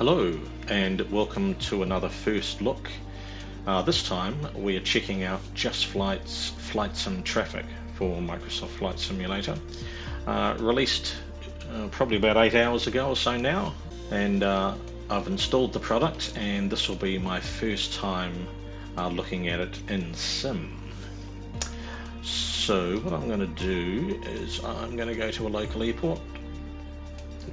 Hello and welcome to another first look. This time we are checking out Just Flight's Flight Sim Traffic for Microsoft Flight Simulator. Released probably about 8 hours ago or so now, and I've installed the product, and this will be my first time looking at it in Sim. So what I'm going to do is I'm going to go to a local airport.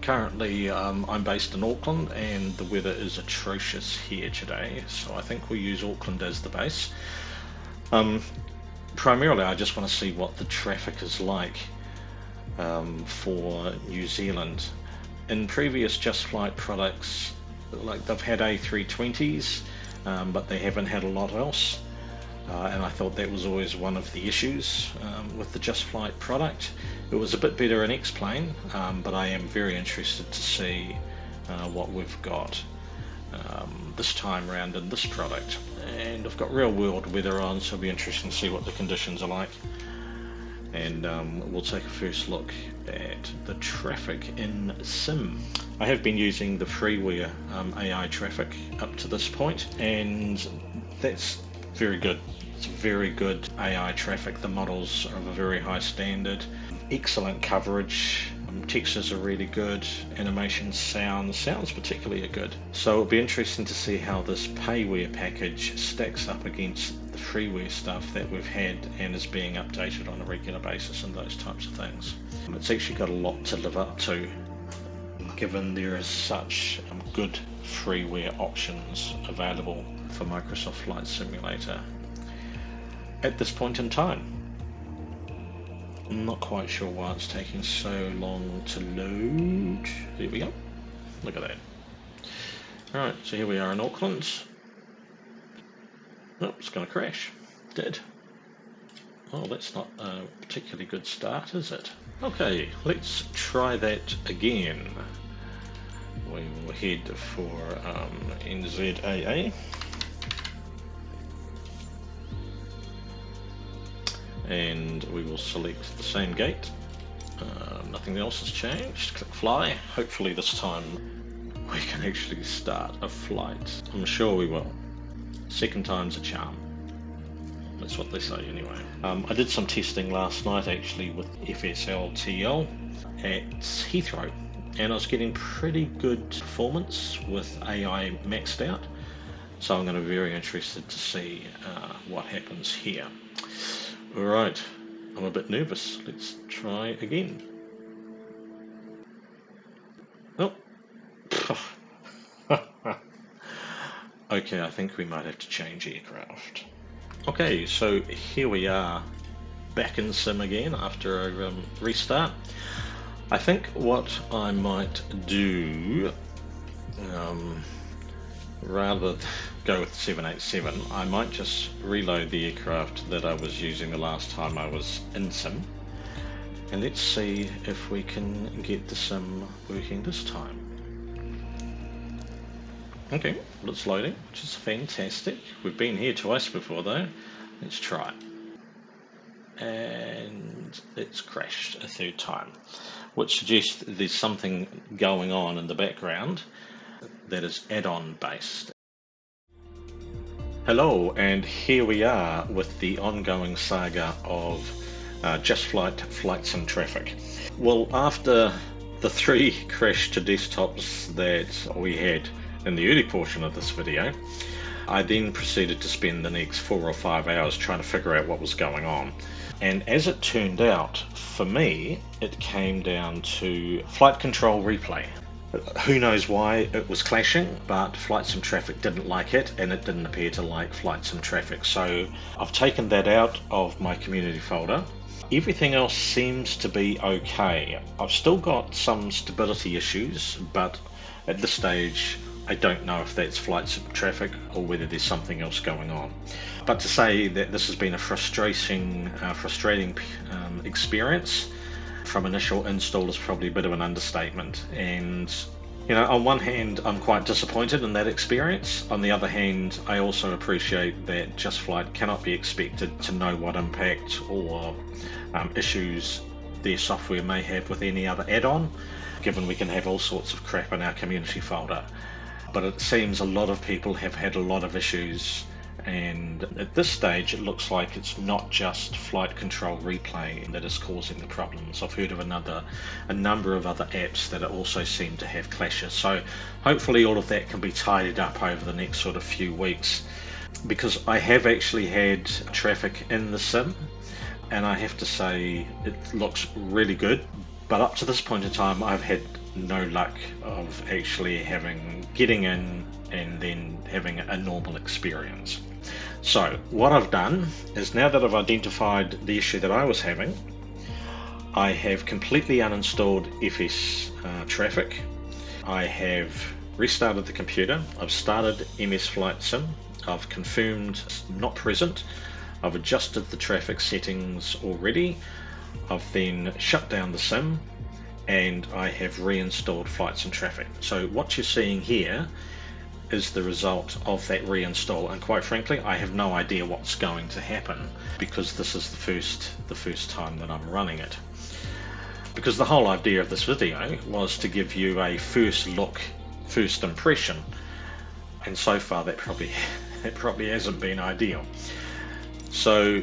Currently I'm based in Auckland and the weather is atrocious here today, so I think we'll use Auckland as the base. Primarily I just want to see what the traffic is like for New Zealand. In previous Just Flight products, like they've had A320s, but they haven't had a lot else. And I thought that was always one of the issues with the Just Flight product. It was a bit better in X-Plane, but I am very interested to see what we've got this time around in this product. And I've got real world weather on, so it'll be interesting to see what the conditions are like. And we'll take a first look at the traffic in Sim. I have been using the freeware AI traffic up to this point, and that's very good. It's very good AI traffic. The models are of a very high standard, excellent coverage, textures are really good, animation sounds particularly are good. So it'll be interesting to see how this payware package stacks up against the freeware stuff that we've had and is being updated on a regular basis and those types of things. It's actually got a lot to live up to, given there is such good freeware options available for Microsoft Flight Simulator at this point in time. I'm not quite sure why it's taking so long to load. There we go. Look at that. Alright, so here we are in Auckland. Oh, it's going to crash. It did. Oh, that's not a particularly good start, is it? Okay, let's try that again. We will head for NZAA. And we will select the same gate. Nothing else has changed. Click fly. Hopefully this time we can actually start a flight. I'm sure we will. Second time's a charm. That's what they say anyway. I did some testing last night actually with FSLTL at Heathrow, and I was getting pretty good performance with AI maxed out. So I'm going to be very interested to see what happens here. Alright, I'm a bit nervous. Let's try again. Oh. Okay, I think we might have to change aircraft. Okay, so here we are back in Sim again after a restart. I think what I might do, rather than go with 787, I might just reload the aircraft that I was using the last time I was in Sim, and let's see if we can get the Sim working this time. Okay, well, it's loading, which is fantastic. We've been here twice before though. Let's try it. And it's crashed a third time, which suggests that there's something going on in the background that is add-on based. Hello, and here we are with the ongoing saga of Just Flight Sim Traffic. Well, after the 3 crash to desktops that we had in the early portion of this video, I then proceeded to spend the next 4 or 5 hours trying to figure out what was going on. And as it turned out, for me, it came down to flight control replay. Who knows why it was clashing, but Flight Sim Traffic didn't like it, and it didn't appear to like Flight Sim Traffic. So I've taken that out of my community folder. Everything else seems to be okay. I've still got some stability issues, but at this stage I don't know if that's Flight Sim Traffic or whether there's something else going on. But to say that this has been a frustrating experience from initial install is probably a bit of an understatement. And you know, on one hand I'm quite disappointed in that experience. On the other hand, I also appreciate that Just Flight cannot be expected to know what impact or issues their software may have with any other add-on, given we can have all sorts of crap in our community folder. but it seems a lot of people have had a lot of issues, and at this stage it looks like it's not just flight control replay that is causing the problems. I've heard of a number of other apps that also seem to have clashes, so hopefully all of that can be tidied up over the next sort of few weeks, because I have actually had traffic in the sim and I have to say it looks really good, but up to this point in time I've had no luck of actually getting in and then having a normal experience. So what I've done is, now that I've identified the issue that I was having, I have completely uninstalled FS Traffic. I have restarted the computer. I've started MS Flight Sim. I've confirmed not present. I've adjusted the traffic settings already. I've then shut down the sim, and I have reinstalled Flight Sim Traffic. So what you're seeing here is the result of that reinstall, and quite frankly I have no idea what's going to happen, because this is the first time that I'm running it. Because the whole idea of this video was to give you a first look, first impression, and so far that probably hasn't been ideal. So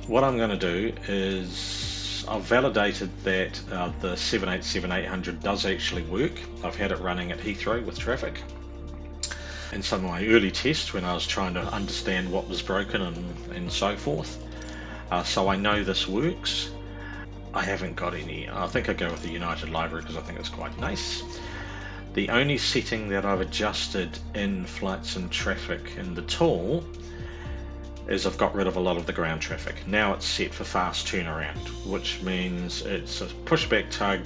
what I'm going to do is, I've validated that the 787-800 does actually work. I've had it running at Heathrow with traffic. In some of my early tests when I was trying to understand what was broken and so forth. So I know this works. I haven't got any. I think I go with the United Library because I think it's quite nice. The only setting that I've adjusted in Flight Sim Traffic in the tool is I've got rid of a lot of the ground traffic. Now it's set for fast turnaround, which means it's a pushback tug,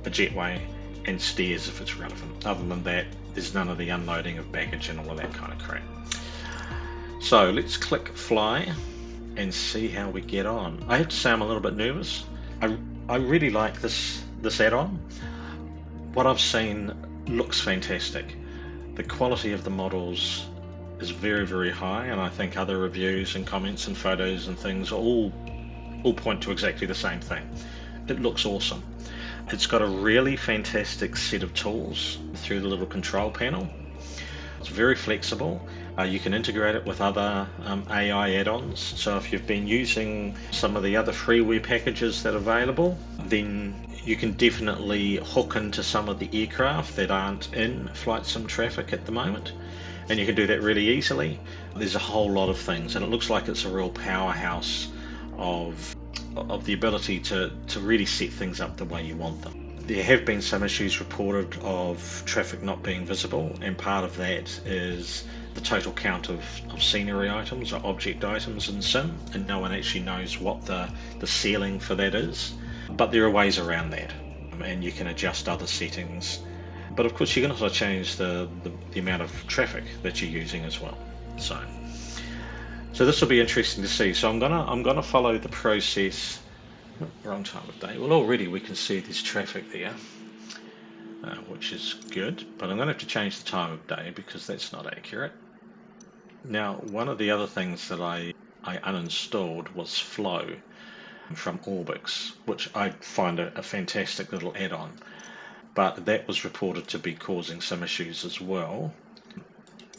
a jetway, and stairs if it's relevant. Other than that, there's none of the unloading of baggage and all of that kind of crap. So let's click fly and see how we get on. I have to say I'm a little bit nervous. I really like this add-on. What I've seen looks fantastic. The quality of the models is very, very high, and I think other reviews and comments and photos and things all point to exactly the same thing. It looks awesome. It's got a really fantastic set of tools through the little control panel. It's very flexible. You can integrate it with other AI add-ons. So if you've been using some of the other freeware packages that are available, then you can definitely hook into some of the aircraft that aren't in Flight Sim Traffic at the moment. And you can do that really easily. There's a whole lot of things, and it looks like it's a real powerhouse of the ability to really set things up the way you want them. There have been some issues reported of traffic not being visible, and part of that is the total count of scenery items or object items in Sim, and no one actually knows what the ceiling for that is. But there are ways around that, and you can adjust other settings. But of course you can also change the amount of traffic that you're using as well. So this will be interesting to see. So I'm gonna follow the process. Wrong time of day. Well, already we can see there's traffic there, which is good, but I'm gonna have to change the time of day because that's not accurate. Now, one of the other things that I uninstalled was Flow from Orbx, which I find a fantastic little add-on, but that was reported to be causing some issues as well.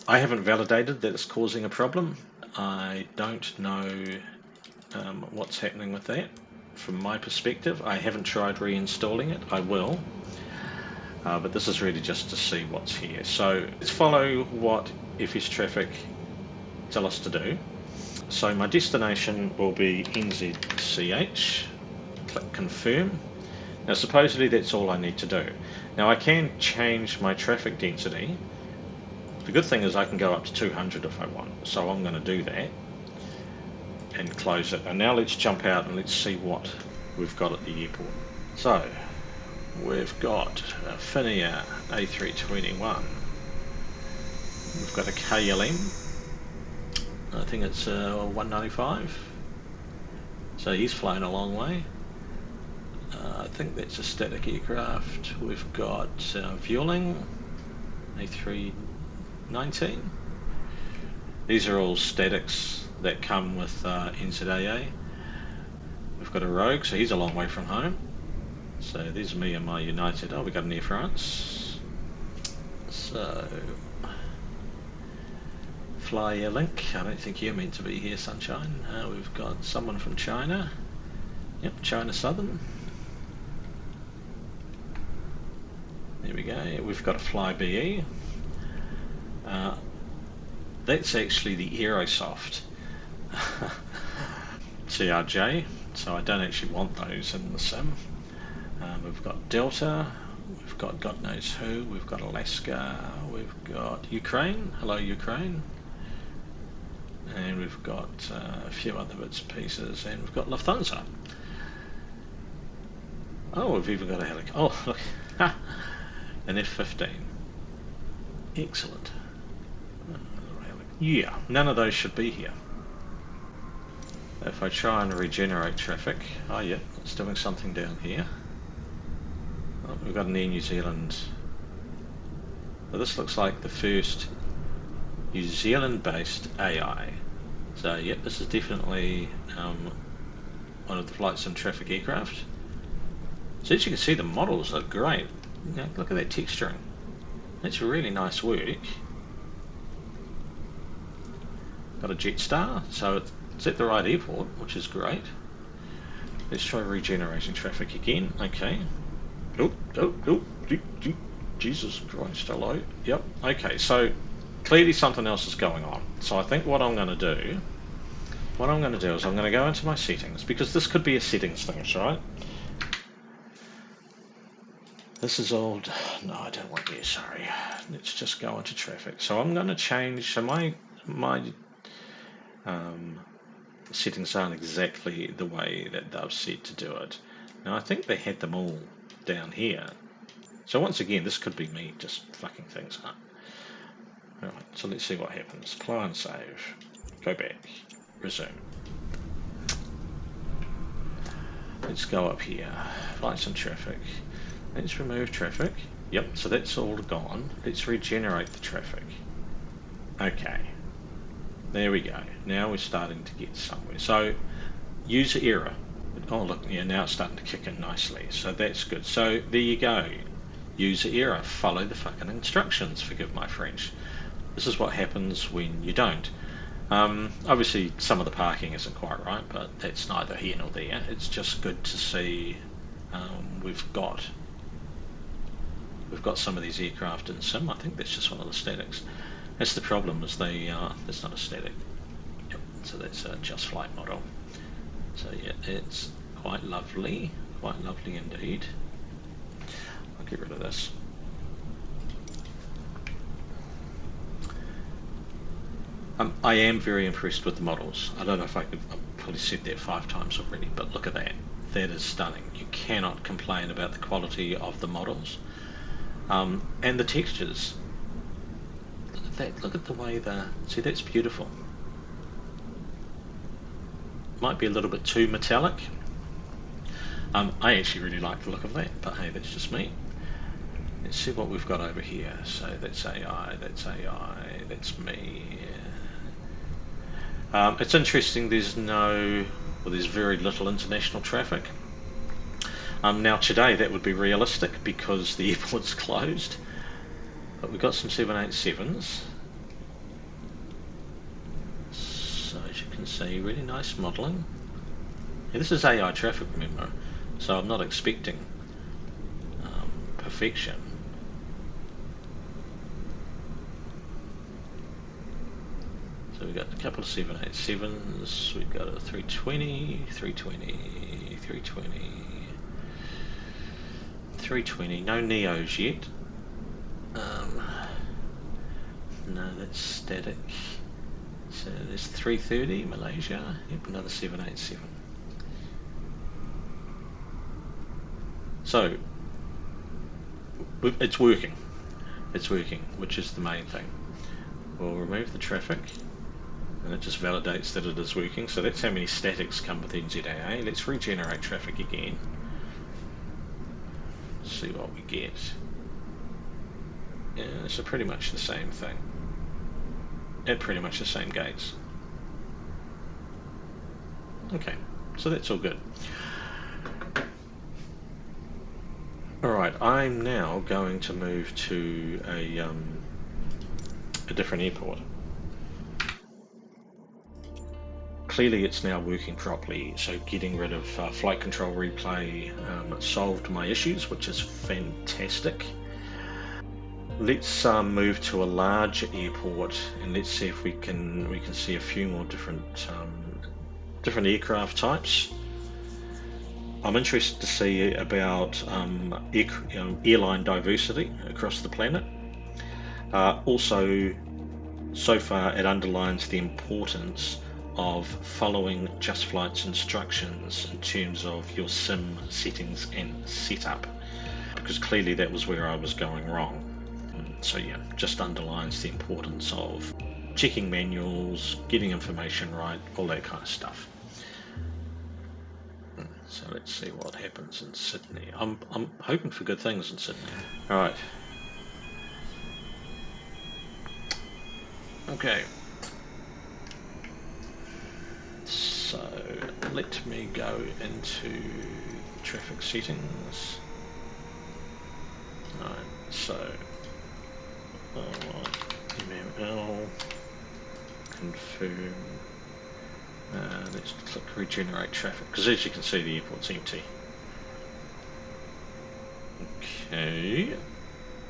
I haven't validated that it's causing a problem. I don't know what's happening with that. From my perspective, I haven't tried reinstalling it. I will, but this is really just to see what's here. So let's follow what FS Traffic tell us to do. So my destination will be NZCH. Click confirm. Now supposedly that's all I need to do. Now I can change my traffic density. The good thing is I can go up to 200 if I want, so I'm going to do that and close it. And now let's jump out and let's see what we've got at the airport. So we've got a Finnair A321. We've got a KLM. I think it's 195. So he's flown a long way. I think that's a static aircraft. We've got Vueling A319. These are all statics that come with NZAA. We've got a Rogue, so he's a long way from home. So there's me and my United. Oh, we got an Air France. So, Fly Air Link, I don't think you're meant to be here, Sunshine. We've got someone from China. Yep, China Southern. There we go. We've got a Fly BE. That's actually the Aerosoft CRJ, so I don't actually want those in the sim. We've got Delta, we've got God knows who, we've got Alaska, we've got Ukraine, hello Ukraine, and we've got a few other bits and pieces, and we've got Lufthansa. Oh, we've even got a helicopter. Oh, look, an F-15. Excellent. Yeah, none of those should be here. If I try and regenerate traffic, oh yeah, it's doing something down here. Oh, we've got an Air New Zealand. Well, this looks like the first New Zealand-based AI. So yep, this is definitely one of the Flight Sim traffic aircraft. So as you can see, the models are great. You know, look at that texturing. That's really nice work. Got a Jetstar, so it's at the right airport, which is great. Let's try regenerating traffic again. Okay. Oh, Jesus Christ, hello. Yep, okay, so clearly something else is going on. So I think what I'm going to do is I'm going to go into my settings, because this could be a settings thing, right? This is old. No, I don't want this, sorry. Let's just go into traffic. So I'm going to change, so my settings aren't exactly the way that they've said to do it. Now I think they had them all down here. So once again, this could be me just fucking things up. Alright, so let's see what happens. Apply and save. Go back. Resume. Let's go up here. Flights and traffic. Let's remove traffic. Yep, so that's all gone. Let's regenerate the traffic. Okay. There we go. Now we're starting to get somewhere. So, user error. Oh look, yeah, now it's starting to kick in nicely. So that's good. So there you go. User error. Follow the fucking instructions. Forgive my French. This is what happens when you don't. Obviously, some of the parking isn't quite right, but that's neither here nor there. It's just good to see we've got some of these aircraft in sim. I think that's just one of the statics. That's the problem, is that's not a static. Yep, so that's a Just Flight model. So yeah, it's quite lovely indeed. I'll get rid of this. I am very impressed with the models. I don't know if I've probably said that 5 times already, but look at that. That is stunning. You cannot complain about the quality of the models. And the textures. Look at that. Look at the way see, that's beautiful. Might be a little bit too metallic. I actually really like the look of that, but hey, that's just me. Let's see what we've got over here. So that's AI, that's me. It's interesting, there's very little international traffic. Now today that would be realistic because the airport's closed, but we've got some 787s. So as you can see, really nice modelling. Yeah, this is AI traffic, remember, so I'm not expecting perfection. So we've got a couple of 787s, we've got a 320, 320, no Neos yet. No, that's static. So there's 330, Malaysia, yep, another 787. So, it's working, which is the main thing. We'll remove the traffic, and it just validates that it is working. So that's how many statics come with NZAA. Let's regenerate traffic again. See what we get. Yeah, so pretty much the same thing. At pretty much the same gates. Okay, so that's all good. Alright, I'm now going to move to a different airport. Clearly it's now working properly, so getting rid of flight control replay solved my issues, which is fantastic. Let's move to a larger airport and let's see if we can see a few more different aircraft types. I'm interested to see about airline diversity across the planet. Also, so far it underlines the importance of following Just Flight's instructions in terms of your sim settings and setup, because clearly that was where I was going wrong. So yeah, just underlines the importance of checking manuals, getting information right, all that kind of stuff. So let's see what happens in Sydney. I'm hoping for good things in Sydney. All right. Okay. So let me go into traffic settings. All right. So MML confirm. Let's click regenerate traffic, because as you can see the airport's empty. Okay,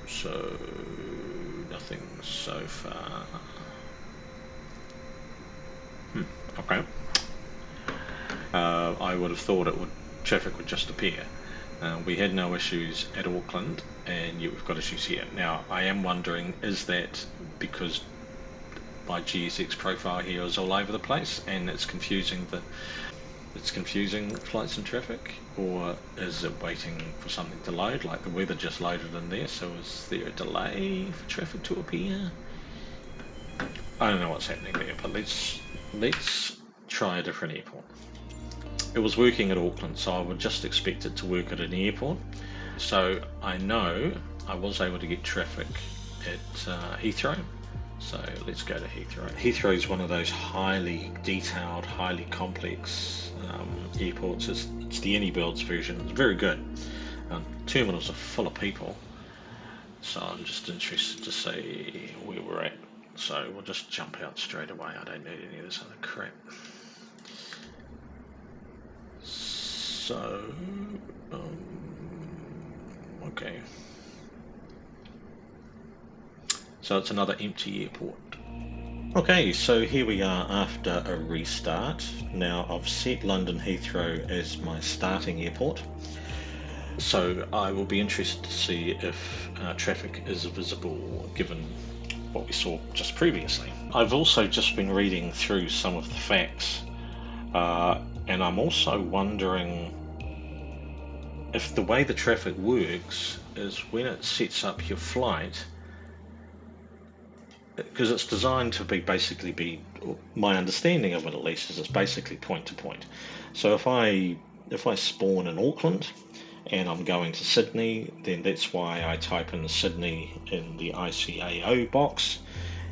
so nothing so far. Okay. I would have thought traffic would just appear. We had no issues at Auckland, and yet we've got issues here. Now, I am wondering, is that because my GSX profile here is all over the place and it's confusing flights and traffic, or is it waiting for something to load, like the weather just loaded in there, so is there a delay for traffic to appear? I don't know what's happening there, but let's try a different airport. It was working at Auckland, so I would just expect it to work at an airport. So I know I was able to get traffic at Heathrow. So let's go to Heathrow. Heathrow is one of those highly detailed, highly complex airports. It's the AnyBuilds version. It's very good. Terminals are full of people. So I'm just interested to see where we're at. So we'll just jump out straight away. I don't need any of this other crap. So, okay. So it's another empty airport. Okay, so here we are after a restart. Now I've set London Heathrow as my starting airport. So I will be interested to see if traffic is visible given what we saw just previously. I've also just been reading through some of the facts, and I'm also wondering if the way the traffic works is when it sets up your flight, because it's designed to be my understanding of it at least is it's basically point to point. So if I spawn in Auckland and I'm going to Sydney, then that's why I type in Sydney in the ICAO box,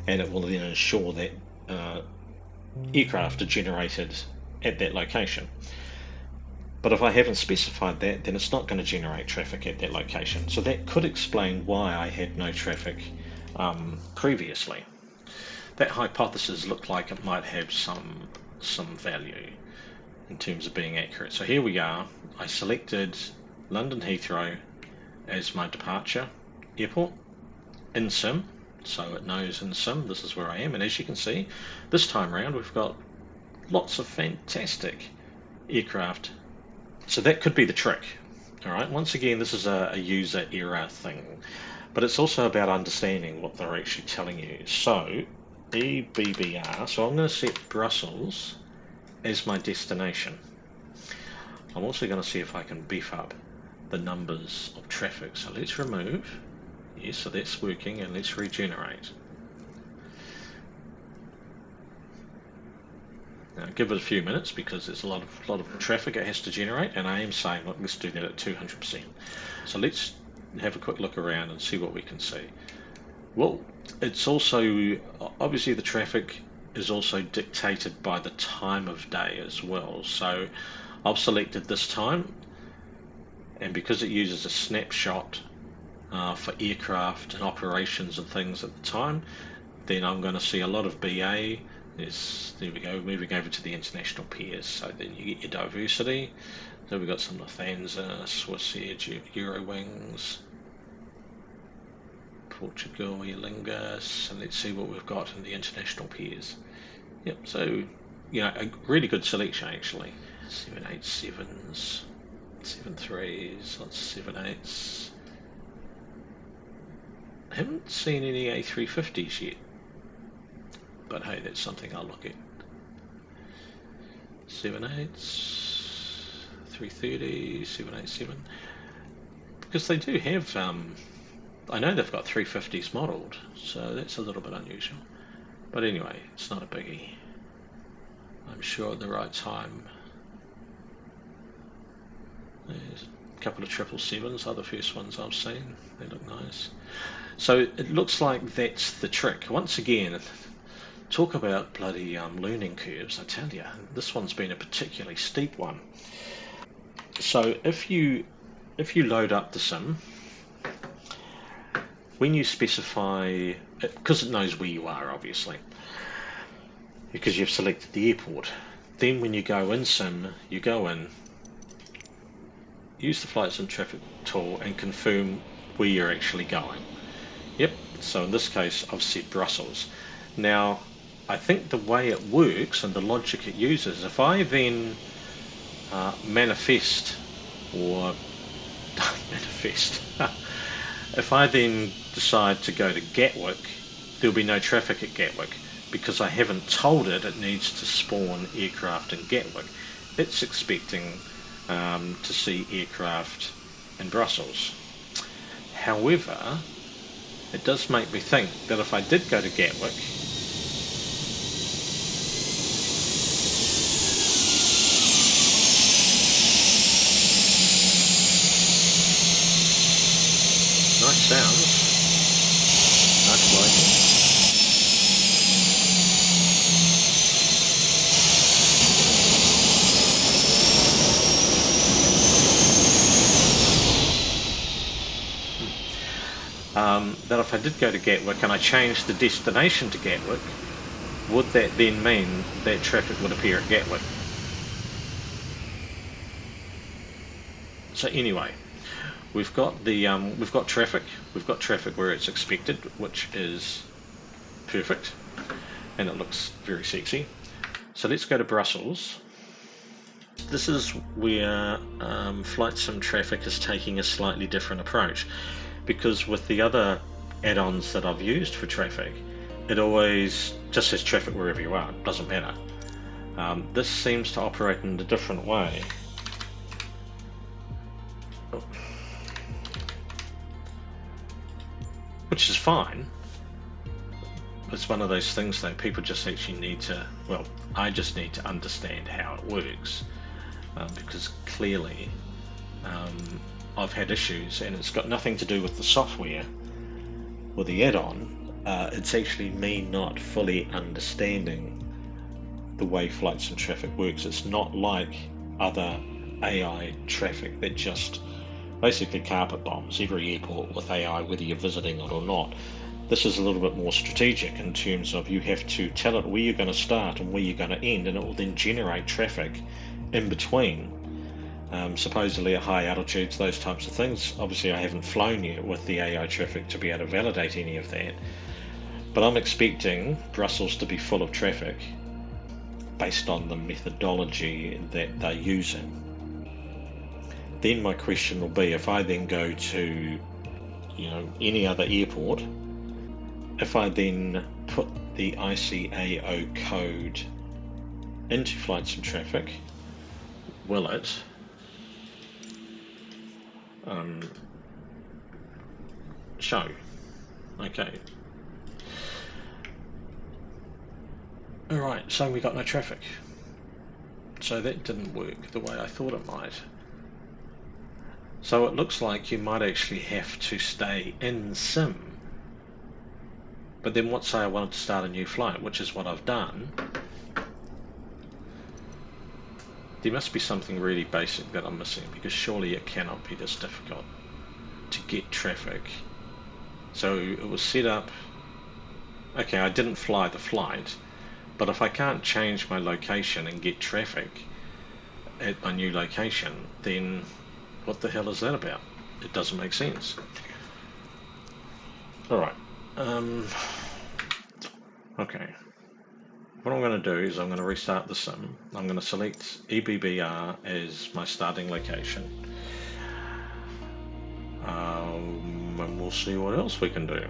and it will then ensure that aircraft are generated at that location. But if I haven't specified that, then it's not going to generate traffic at that location. So that could explain why I had no traffic previously. That hypothesis looked like it might have some value in terms of being accurate. So here we are. I selected London Heathrow as my departure airport in sim, so it knows in sim this is where I am, and as you can see, this time around we've got lots of fantastic aircraft. So that could be the trick. All right, once again, this is a user error thing, but it's also about understanding what they're actually telling you. So EBBR, so I'm going to set Brussels as my destination. I'm also going to see if I can beef up the numbers of traffic. So let's remove. Yes, so that's working, and let's regenerate. Now give it a few minutes because there's a lot of traffic it has to generate, and I am saying, look, let's do that at 200%. So let's have a quick look around and see what we can see. Well, it's also, obviously the traffic is also dictated by the time of day as well. So I've selected this time, and because it uses a snapshot for aircraft and operations and things at the time, then I'm going to see a lot of BA. There we go, moving over to the international pairs. So then you get your diversity. So we've got some Lufthansa, Swissair, Eurowings, Portugal, Aer Lingus, and let's see what we've got in the international pairs. Yep, so a really good selection actually. 787s, 73s, lots of 78s. I haven't seen any A350s yet, but hey, that's something I'll look at. 78s, 330, 787, because they do have, I know they've got 350s modelled, so that's a little bit unusual. But anyway, it's not a biggie. I'm sure at the right time. There's a couple of 777s, are the first ones I've seen. They look nice. So it looks like that's the trick. Once again, talk about bloody learning curves, I tell you. This one's been a particularly steep one. So if you load up the sim, when you specify, because it knows where you are obviously, because you've selected the airport, then when you go in sim, you go in, use the flight sim traffic tool and confirm where you're actually going. Yep, so in this case I've said Brussels. Now I think the way it works and the logic it uses, if I then manifest, if I then decide to go to Gatwick, there'll be no traffic at Gatwick because I haven't told it needs to spawn aircraft in Gatwick. It's expecting to see aircraft in Brussels. However, it does make me think that if I did go to Gatwick, nice sounds, nice lighting. That if I did go to Gatwick and I changed the destination to Gatwick, would that then mean that traffic would appear at Gatwick? So anyway, we've got traffic. We've got traffic where it's expected, which is perfect, and it looks very sexy. So let's go to Brussels. This is where Flight Sim Traffic is taking a slightly different approach, because with the other add-ons that I've used for traffic, it always just says traffic wherever you are, it doesn't matter. This seems to operate in a different way. Which is fine. It's one of those things that people just actually need to, well, I just need to understand how it works, because clearly I've had issues, and it's got nothing to do with the software or the add-on. It's actually me not fully understanding the way Flight Sim Traffic works. It's not like other AI traffic that just basically carpet bombs every airport with AI, whether you're visiting it or not. This is a little bit more strategic in terms of you have to tell it where you're going to start and where you're going to end, and it will then generate traffic in between. Supposedly at high altitudes, those types of things. Obviously I haven't flown yet with the AI traffic to be able to validate any of that, but I'm expecting Brussels to be full of traffic based on the methodology that they're using. Then my question will be, if I then go to any other airport, if I then put the ICAO code into Flight Sim Traffic, will it show? Okay. Alright, so we got no traffic. So that didn't work the way I thought it might. So it looks like you might actually have to stay in sim. But then let's say I wanted to start a new flight, which is what I've done. There must be something really basic that I'm missing, because surely it cannot be this difficult to get traffic. So it was set up, okay, I didn't fly the flight, but if I can't change my location and get traffic at my new location, then what the hell is that about? It doesn't make sense. Alright, okay. What I'm going to do is I'm going to restart the sim. I'm going to select EBBR as my starting location. And we'll see what else we can do.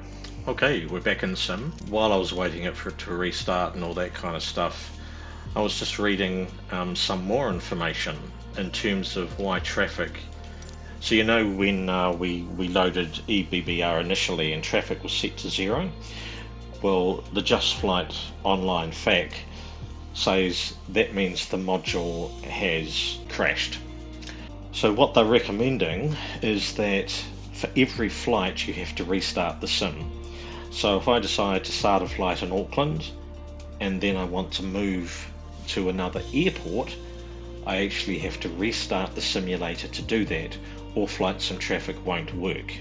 Okay, we're back in sim. While I was waiting for it to restart and all that kind of stuff, I was just reading some more information in terms of why traffic. So you know when we loaded EBBR initially and traffic was set to 0? Well, the Just Flight online FAQ says that means the module has crashed. So what they're recommending is that for every flight you have to restart the sim. So if I decide to start a flight in Auckland and then I want to move to another airport, I actually have to restart the simulator to do that, or flight sim traffic won't work.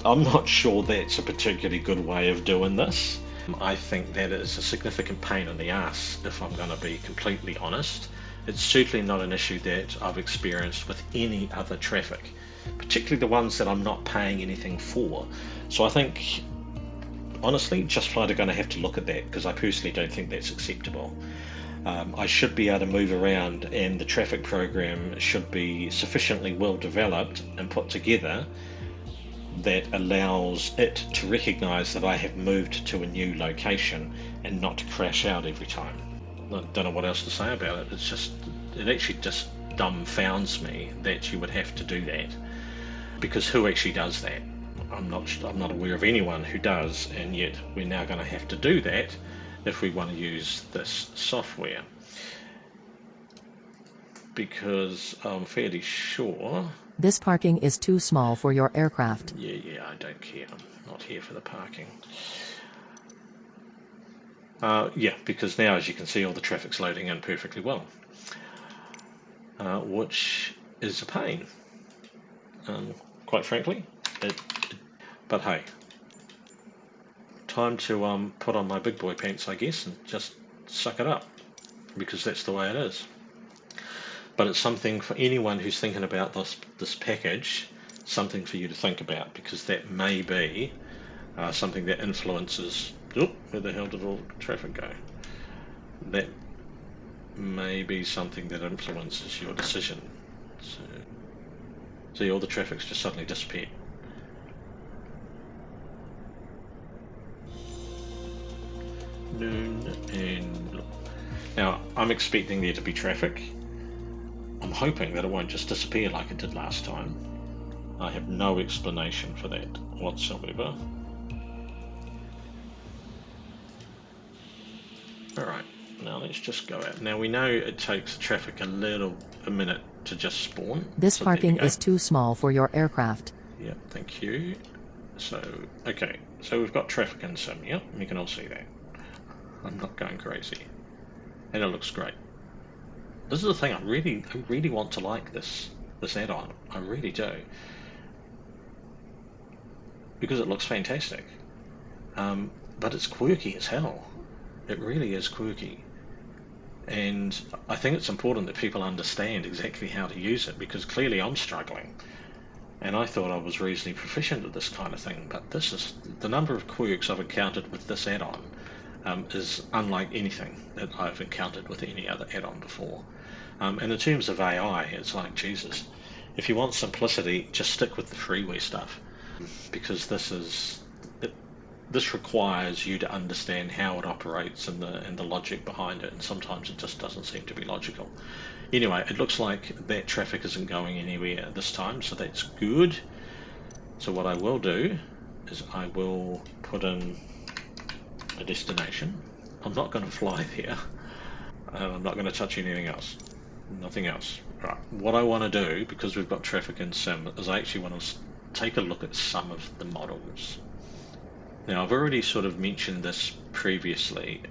I'm not sure that's a particularly good way of doing this. I think that is a significant pain in the ass, if I'm going to be completely honest. It's certainly not an issue that I've experienced with any other traffic, particularly the ones that I'm not paying anything for. So I think, honestly, Just Flight are going to have to look at that, because I personally don't think that's acceptable. I should be able to move around, and the traffic program should be sufficiently well developed and put together that allows it to recognize that I have moved to a new location and not to crash out every time. I don't know what else to say about it. It actually just dumbfounds me that you would have to do that, because who actually does that? I'm not aware of anyone who does, and yet we're now going to have to do that if we want to use this software, because I'm fairly sure this parking is too small for your aircraft. Yeah, I don't care. I'm not here for the parking. Yeah, because now, as you can see, all the traffic's loading in perfectly well, which is a pain, quite frankly. But hey, time to put on my big boy pants, I guess, and just suck it up, because that's the way it is. But it's something for anyone who's thinking about this package, something for you to think about, because that may be something that influences. Where the hell did all the traffic go? That may be something that influences your decision. So, see, all the traffic's just suddenly disappeared. Noon and now I'm expecting there to be traffic. I'm hoping that it won't just disappear like it did last time. I have no explanation for that whatsoever. Alright, now let's just go out. Now we know it takes traffic a minute to just spawn. This parking is too small for your aircraft. Yep, thank you. So, okay, so we've got traffic in sim, yep, you can all see that. I'm not going crazy. And it looks great. This is the thing, I really want to like this add-on. I really do. Because it looks fantastic. But it's quirky as hell. It really is quirky. And I think it's important that people understand exactly how to use it, because clearly I'm struggling. And I thought I was reasonably proficient at this kind of thing, but the number of quirks I've encountered with this add-on is unlike anything that I've encountered with any other add-on before. And in terms of AI, it's like, Jesus, if you want simplicity, just stick with the freeware stuff, because this requires you to understand how it operates and the logic behind it, and sometimes it just doesn't seem to be logical. Anyway, it looks like that traffic isn't going anywhere this time, so that's good. So what I will do is I will put in a destination. I'm not going to fly there, and I'm not going to touch anything else. Nothing else. Right. What I want to do, because we've got traffic in sim, is I actually want to take a look at some of the models. Now, I've already sort of mentioned this previously,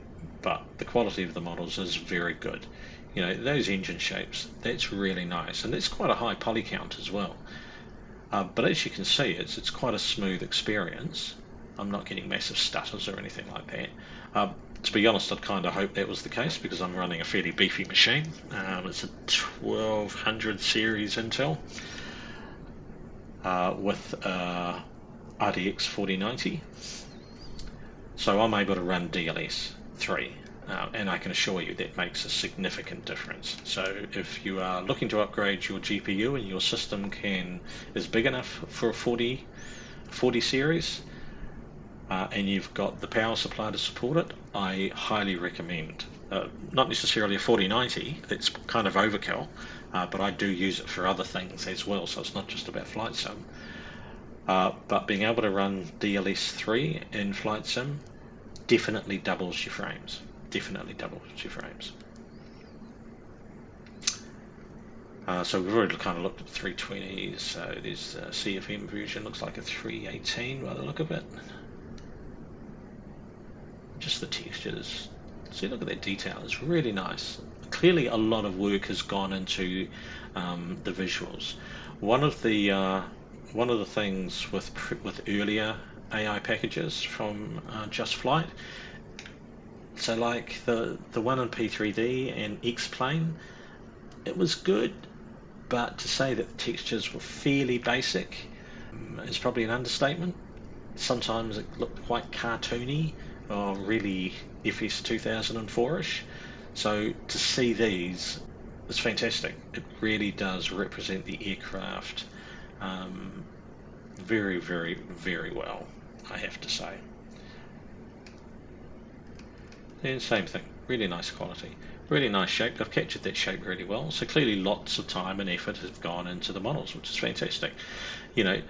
but the quality of the models is very good. You know, those engine shapes, that's really nice, and it's quite a high poly count as well. But as you can see, it's quite a smooth experience. I'm not getting massive stutters or anything like that. To be honest, I'd kind of hope that was the case because I'm running a fairly beefy machine. It's a 1200 series Intel with RTX 4090. So I'm able to run DLS 3. And I can assure you that makes a significant difference. So if you are looking to upgrade your GPU and your system is big enough for a 40 series, and you've got the power supply to support it, I highly recommend. Not necessarily a 4090, that's kind of overkill, but I do use it for other things as well, so it's not just about Flight Sim. But being able to run DLS 3 in Flight Sim definitely doubles your frames. Definitely doubles your frames. So we've already kind of looked at 320s, so there's a CFM version, looks like a 318 by the look of it. Just the textures. See, look at that detail, it's really nice. Clearly a lot of work has gone into the visuals. One of the things with earlier AI packages from Just Flight, so like the one in P3D and X-Plane, it was good, but to say that the textures were fairly basic is probably an understatement. Sometimes it looked quite cartoony or really FS 2004-ish. So to see these is fantastic. It really does represent the aircraft very, very, very well, I have to say. And same thing, really nice quality, really nice shape. They've captured that shape really well. So clearly lots of time and effort have gone into the models, which is fantastic. You know,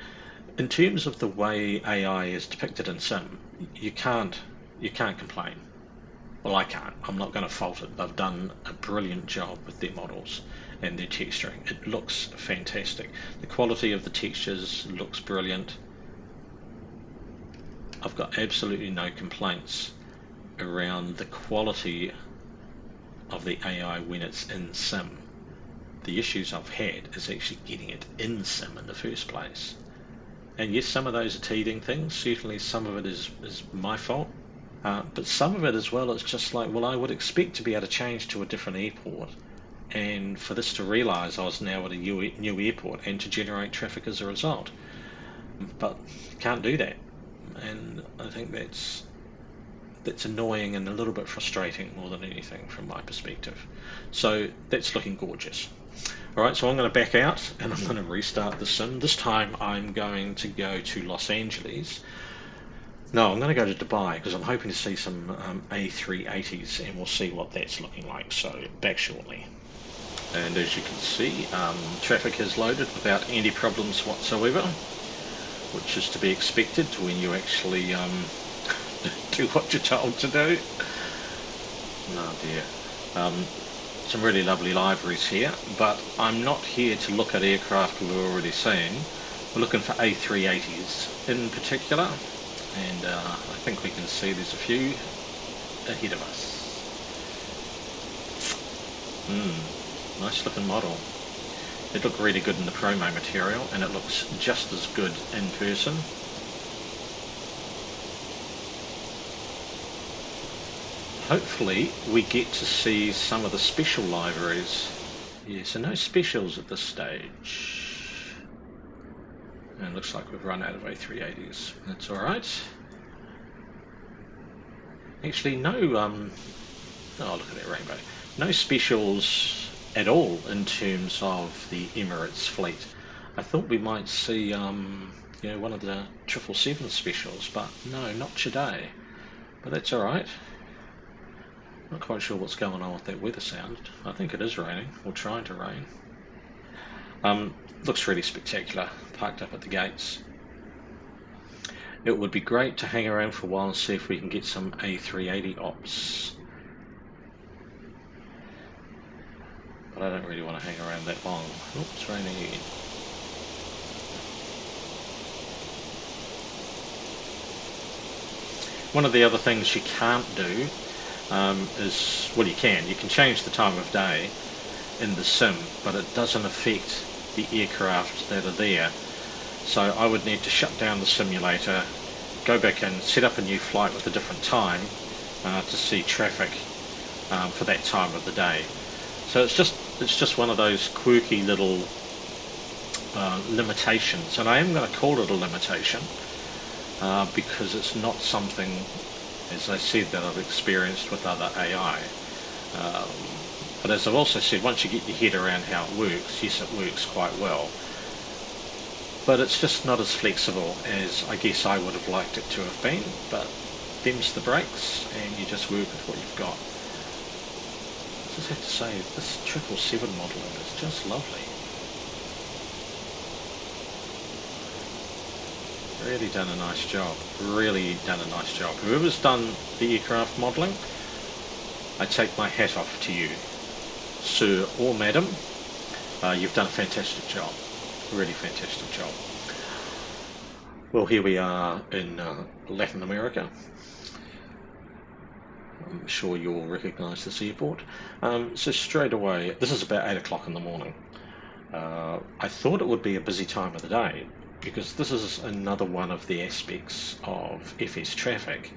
in terms of the way AI is depicted in Sim, you can't complain. Well, I can't. I'm not going to fault it. They've done a brilliant job with their models and their texturing. It looks fantastic. The quality of the textures looks brilliant. I've got absolutely no complaints around the quality of the AI when it's in Sim. The issues I've had is actually getting it in Sim in the first place. And yes, some of those are teething things. Certainly some of it is my fault. But some of it as well, it's just like, well, I would expect to be able to change to a different airport and for this to realise I was now at a new airport and to generate traffic as a result. But can't do that. And I think that's annoying and a little bit frustrating more than anything from my perspective. So that's looking gorgeous. Alright, so I'm going to back out and I'm going to restart the sim. This time I'm going to go to Los Angeles. No, I'm going to go to Dubai because I'm hoping to see some A380s and we'll see what that's looking like. So back shortly. And as you can see, traffic has loaded without any problems whatsoever, which is to be expected when you actually do what you're told to do. Oh dear. Some really lovely liveries here, but I'm not here to look at aircraft we've already seen. We're looking for A380s in particular, and I think we can see there's a few ahead of us. Nice looking model. It looked really good in the promo material, and it looks just as good in person. Hopefully we get to see some of the special liveries. Yeah, so no specials at this stage. And it looks like we've run out of A380s. That's alright. Actually no, oh look at that rainbow. No specials at all in terms of the Emirates fleet. I thought we might see you know, one of the 777 specials, but no, not today. But that's alright. Not quite sure what's going on with that weather sound. I think it is raining, or trying to rain. Looks really spectacular, parked up at the gates. It would be great to hang around for a while and see if we can get some A380 ops. But I don't really want to hang around that long. Oh, it's raining again. One of the other things you can't do is, well, you can change the time of day in the sim, but it doesn't affect the aircraft that are there. So I would need to shut down the simulator, go back and set up a new flight with a different time to see traffic for that time of the day. So it's just one of those quirky little limitations, and I am going to call it a limitation because it's not something, as I said, that I've experienced with other AI. But as I've also said, once you get your head around how it works, yes, it works quite well. But it's just not as flexible as I guess I would have liked it to have been. But them's the breaks, and you just work with what you've got. I just have to say, this 777 modelling is just lovely. Really done a nice job. Really done a nice job. Whoever's done the aircraft modelling, I take my hat off to you, sir or madam. You've done a fantastic job. Really fantastic job. Well, here we are in Latin America. I'm sure you'll recognise this airport. So straight away, this is about 8 o'clock in the morning. I thought it would be a busy time of the day because this is another one of the aspects of FS traffic,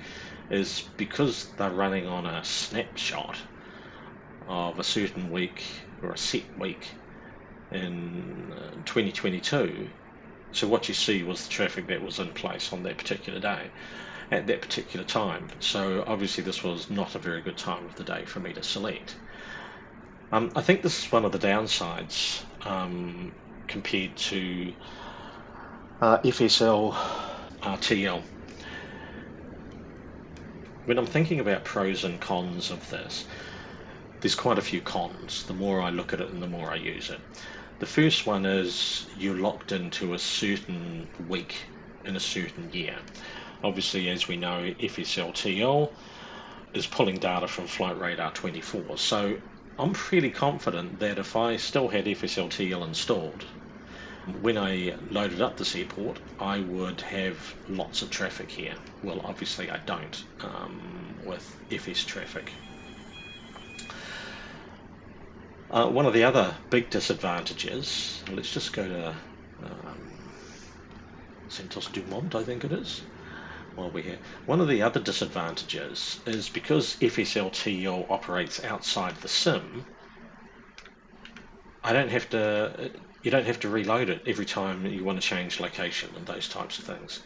is because they're running on a snapshot of a certain week or a set week in 2022. So what you see was the traffic that was in place on that particular day at that particular time. So obviously this was not a very good time of the day for me to select. I think this is one of the downsides compared to FSL TL. When I'm thinking about pros and cons of this, there's quite a few cons. The more I look at it and the more I use it. The first one is you're locked into a certain week in a certain year. Obviously, as we know, FSLTL is pulling data from Flight Radar 24. So I'm fairly confident that if I still had FSLTL installed, when I loaded up this airport, I would have lots of traffic here. Well, obviously I don't with FS traffic. One of the other big disadvantages, let's just go to Santos Dumont, I think it is, while we're here. One of the other disadvantages is because FSLTL operates outside the sim, you don't have to reload it every time you want to change location and those types of things.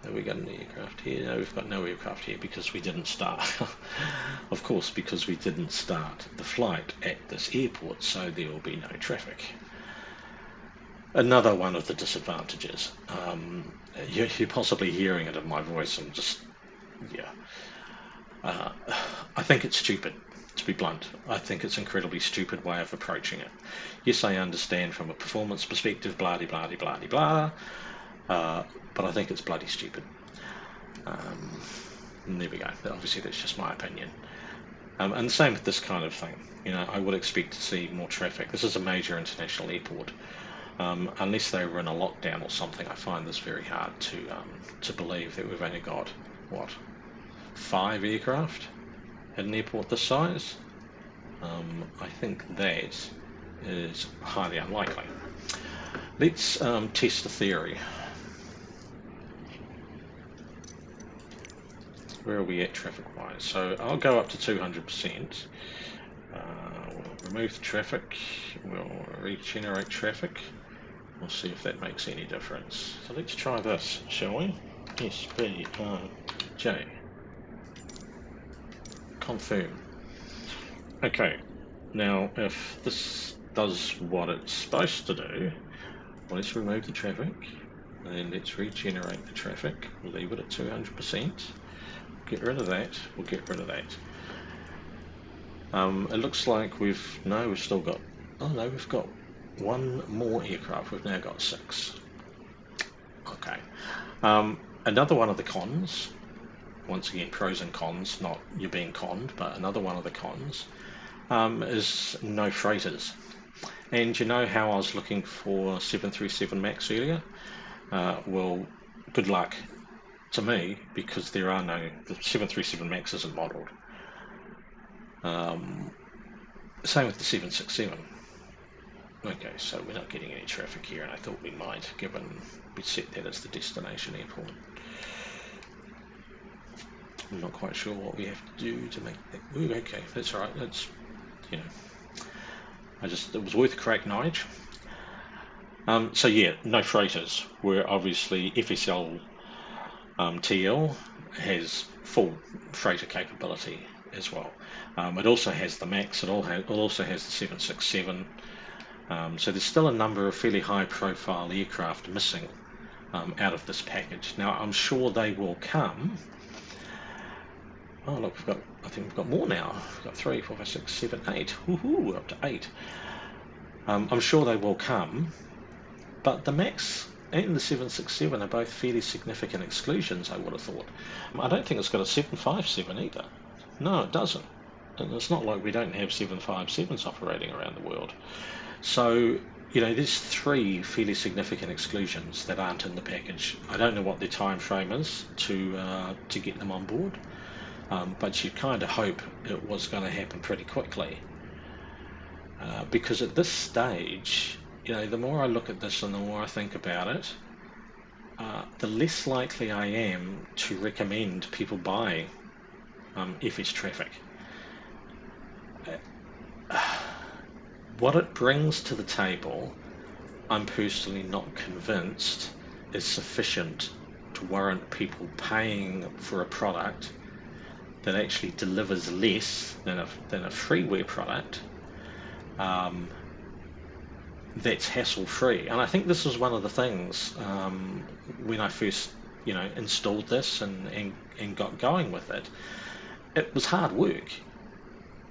Have we got an aircraft here? No, we've got no aircraft here because we didn't start. Of course, because we didn't start the flight at this airport, so there will be no traffic. Another one of the disadvantages. You're possibly hearing it in my voice. I think it's stupid, to be blunt. I think it's an incredibly stupid way of approaching it. Yes, I understand from a performance perspective, blah de blah de blah de blah. But I think it's bloody stupid. And there we go. Obviously, that's just my opinion. And the same with this kind of thing. I would expect to see more traffic. This is a major international airport. Unless they were in a lockdown or something, I find this very hard to believe that we've only got, 5 aircraft at an airport this size. I think that is highly unlikely. Let's test the theory. Where are we at traffic-wise? So I'll go up to 200%. We'll remove the traffic. We'll regenerate traffic. We'll see if that makes any difference. So let's try this, shall we? SBRJ. Confirm. Okay. Now, if this does what it's supposed to do, well, let's remove the traffic. And let's regenerate the traffic. We'll leave it at 200%. Get rid of that. We'll get rid of that. It looks like we've still got, we've got one more aircraft. We've now got 6. Okay. Another one of the cons, once again, pros and cons, not you're being conned, but another one of the cons is no freighters. And you know how I was looking for 737 MAX earlier? Well, good luck. to me, because the 737 MAX isn't modelled. Same with the 767. Okay, so we're not getting any traffic here, and I thought we might, given we set that as the destination airport. I'm not quite sure what we have to do to make that move. Okay, that's all right. That's, you know, it was worth a crack, Nige. So yeah, no freighters, where obviously FSL TL has full freighter capability as well. It also has the MAX, it also has the 767. So there's still a number of fairly high profile aircraft missing out of this package. Now I'm sure they will come. Oh look, I think we've got more now. We've got 3, 4, 5, 6, 7, 8. Woohoo, we're up to 8. I'm sure they will come, but the MAX and the 767 are both fairly significant exclusions, I would have thought. I don't think it's got a 757 either. No, it doesn't. And it's not like we don't have 757s operating around the world. So, there's 3 fairly significant exclusions that aren't in the package. I don't know what their time frame is to get them on board, but you'd kind of hope it was going to happen pretty quickly. Because at this stage, the more I look at this and the more I think about it, the less likely I am to recommend people buy FS Traffic. What it brings to the table, I'm personally not convinced is sufficient to warrant people paying for a product that actually delivers less than a freeware product that's hassle-free. And I think this was one of the things when I first installed this and got going with it. It was hard work,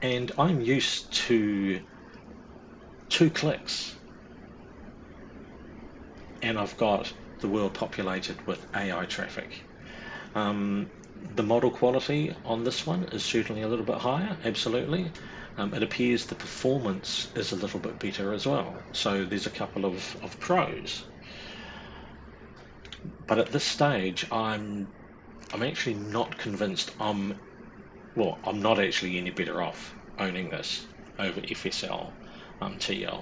and I'm used to 2 clicks and I've got the world populated with AI traffic. The model quality on this one is certainly a little bit higher, absolutely. It appears the performance is a little bit better as well, so there's a couple of pros. But at this stage, I'm actually not convinced I'm not actually any better off owning this over FSL TL.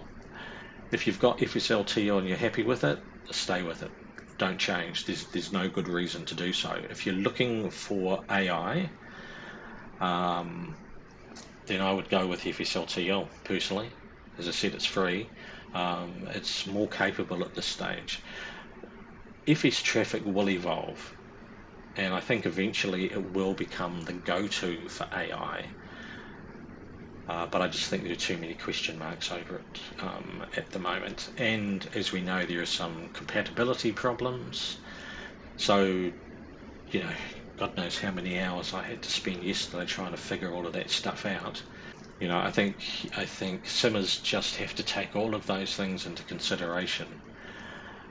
If you've got FSL TL and you're happy with it, stay with it. Don't change. There's no good reason to do so. If you're looking for AI, then I would go with FSL TL personally. As I said, it's free. It's more capable at this stage. FS Traffic will evolve, and I think eventually it will become the go-to for AI. But I just think there are too many question marks over it at the moment. And as we know, there are some compatibility problems. So, God knows how many hours I had to spend yesterday trying to figure all of that stuff out. I think simmers just have to take all of those things into consideration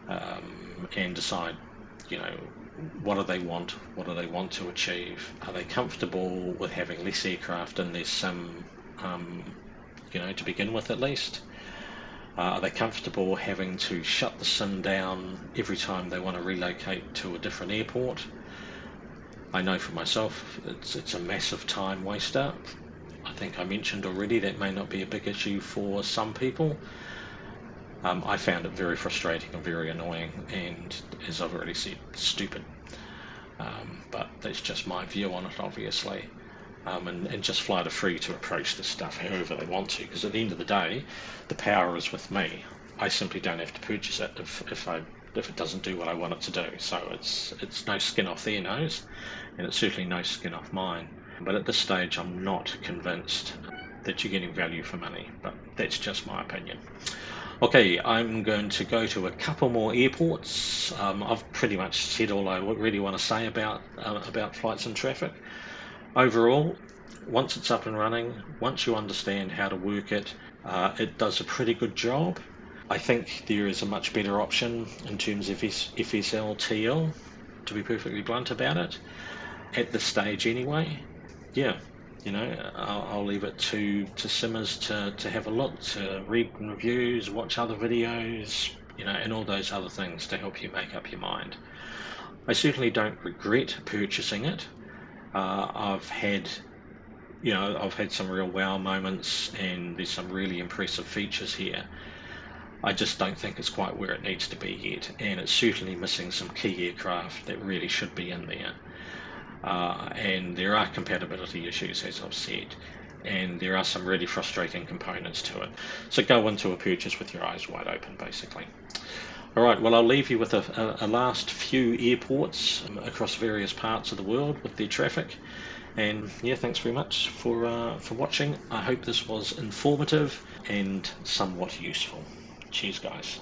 and decide, what do they want? What do they want to achieve? Are they comfortable with having less aircraft in their sim? To begin with at least. Are they comfortable having to shut the sim down every time they want to relocate to a different airport? I know for myself it's a massive time waster. I think I mentioned already that may not be a big issue for some people. I found it very frustrating and very annoying, and as I've already said, stupid. But that's just my view on it, obviously. And just fly are free to approach this stuff however they want to, because at the end of the day, the power is with me. I simply don't have to purchase it if it doesn't do what I want it to do. So it's no skin off their nose, and it's certainly no skin off mine. But at this stage, I'm not convinced that you're getting value for money, but that's just my opinion. Okay, I'm going to go to a couple more airports. I've pretty much said all I really want to say about flights and traffic. Overall, once it's up and running, once you understand how to work it, it does a pretty good job. I think there is a much better option in terms of FSL TL, to be perfectly blunt about it, at this stage anyway. Yeah, I'll leave it to simmers to have a look, to read reviews, watch other videos, and all those other things to help you make up your mind. I certainly don't regret purchasing it. I've had some real wow moments, and there's some really impressive features here. I just don't think it's quite where it needs to be yet, and it's certainly missing some key aircraft that really should be in there. And there are compatibility issues, as I've said, and there are some really frustrating components to it. So go into a purchase with your eyes wide open, basically. All right, well, I'll leave you with a last few airports across various parts of the world with their traffic. And yeah, thanks very much for watching. I hope this was informative and somewhat useful. Cheers, guys.